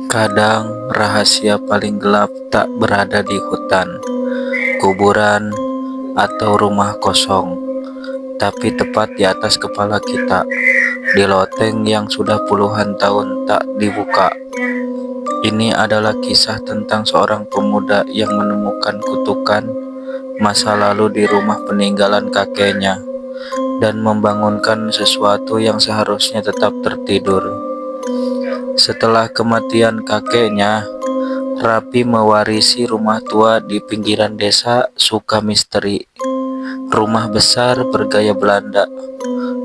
Kadang rahasia paling gelap tak berada di hutan, kuburan, atau rumah kosong, tapi tepat di atas kepala kita, di loteng yang sudah puluhan tahun tak dibuka. Ini adalah kisah tentang seorang pemuda yang menemukan kutukan masa lalu di rumah peninggalan kakeknya dan membangunkan sesuatu yang seharusnya tetap tertidur. Setelah kematian kakeknya, Rapi mewarisi rumah tua di pinggiran desa Sukamisteri. Rumah besar bergaya Belanda,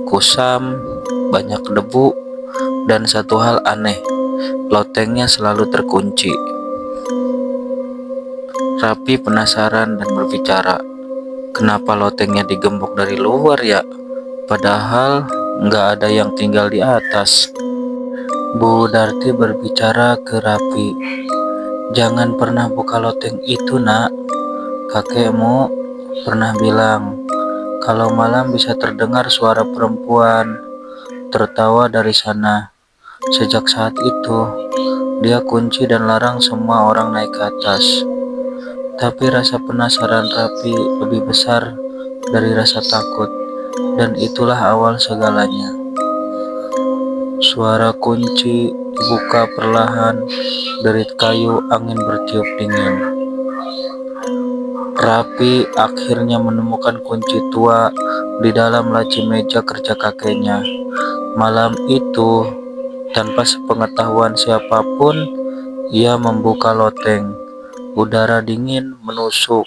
kusam, banyak debu, dan satu hal aneh, lotengnya selalu terkunci. Rapi penasaran dan berbicara, kenapa lotengnya digembok dari luar ya? Padahal nggak ada yang tinggal di atas. Bu Darti berbicara ke Rapi, jangan pernah buka loteng itu nak. Kakekmu pernah bilang, kalau malam bisa terdengar suara perempuan tertawa dari sana. Sejak saat itu, dia kunci dan larang semua orang naik ke atas. Tapi rasa penasaran Rapi lebih besar dari rasa takut, dan itulah awal segalanya. Suara kunci dibuka perlahan, derit kayu, angin bertiup dingin. Rapi akhirnya menemukan kunci tua di dalam laci meja kerja kakeknya. Malam itu, tanpa sepengetahuan siapapun, ia membuka loteng. Udara dingin menusuk,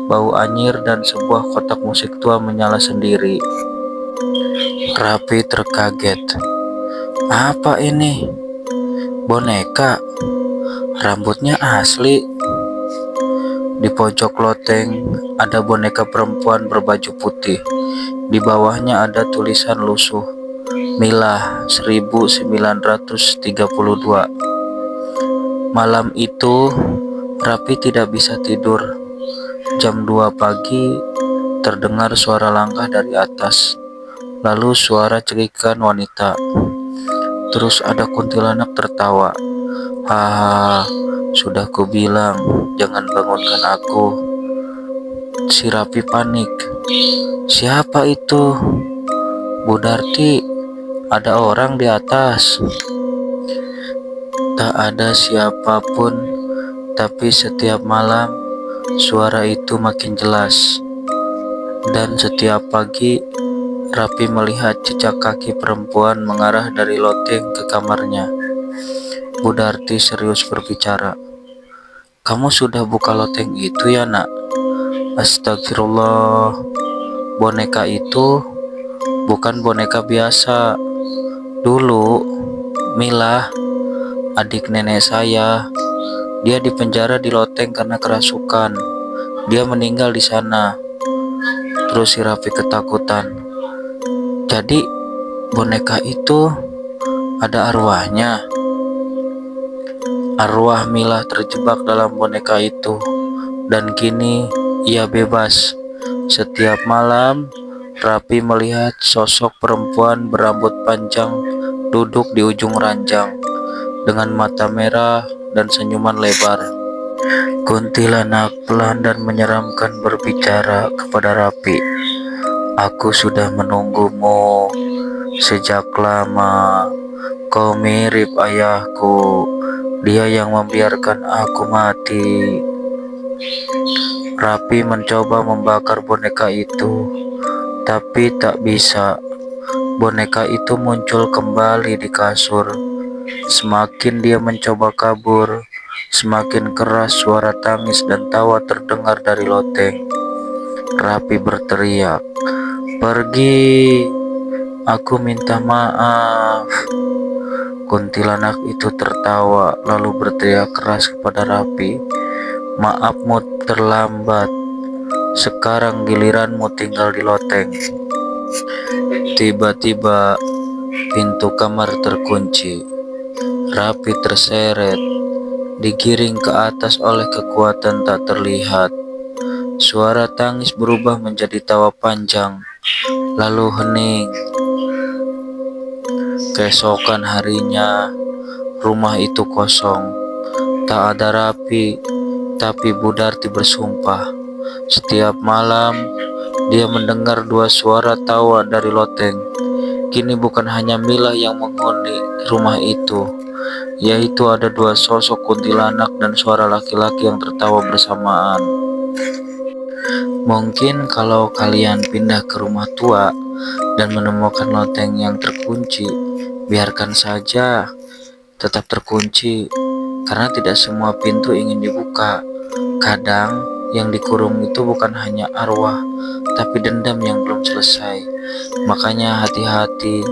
bau anyir dan sebuah kotak musik tua menyala sendiri. Rapi terkaget. Apa ini? Boneka? Rambutnya asli. Di pojok loteng ada boneka perempuan berbaju putih. Di bawahnya ada tulisan lusuh, Milah 1932. Malam itu Rapi tidak bisa tidur. Jam 2 pagi terdengar suara langkah dari atas, lalu suara cekikan wanita. Terus ada kuntilanak tertawa. Hahaha, sudah kubilang jangan bangunkan aku. Si Rapi panik. Siapa itu? Bu Darti, ada orang di atas. Tak ada siapapun, tapi setiap malam suara itu makin jelas. Dan setiap pagi Rapi melihat jejak kaki perempuan mengarah dari loteng ke kamarnya. Bu Darti serius berbicara. Kamu sudah buka loteng itu ya nak? Astagfirullah. Boneka itu bukan boneka biasa. Dulu Milah, adik nenek saya, dia dipenjara di loteng karena kerasukan. Dia meninggal di sana. Terus si Rafi ketakutan. Jadi boneka itu ada arwahnya. Arwah Milah terjebak dalam boneka itu, dan kini ia bebas. Setiap malam Rapi melihat sosok perempuan berambut panjang duduk di ujung ranjang dengan mata merah dan senyuman lebar. Kuntilanak pelan dan menyeramkan berbicara kepada Rapi. Aku sudah menunggumu sejak lama. Kau mirip ayahku, dia yang membiarkan aku mati. Rapi mencoba membakar boneka itu, tapi tak bisa. Boneka itu muncul kembali di kasur. Semakin dia mencoba kabur, semakin keras suara tangis dan tawa terdengar dari loteng. Rapi berteriak, pergi, aku minta maaf. Kuntilanak itu tertawa lalu berteriak keras kepada Rapi, maafmu terlambat. Sekarang giliranmu tinggal di loteng. Tiba-tiba pintu kamar terkunci. Rapi terseret, digiring ke atas oleh kekuatan tak terlihat. Suara tangis berubah menjadi tawa panjang, lalu hening. Keesokan harinya, rumah itu kosong. Tak ada rapi, tapi Bu Darti bersumpah. Setiap malam, dia mendengar dua suara tawa dari loteng. Kini bukan hanya Mila yang menghuni rumah itu, yaitu ada dua sosok kuntilanak dan suara laki-laki yang tertawa bersamaan. Mungkin kalau kalian pindah ke rumah tua dan menemukan loteng yang terkunci, biarkan saja tetap terkunci, karena tidak semua pintu ingin dibuka. Kadang yang dikurung itu bukan hanya arwah, tapi dendam yang belum selesai. Makanya hati-hati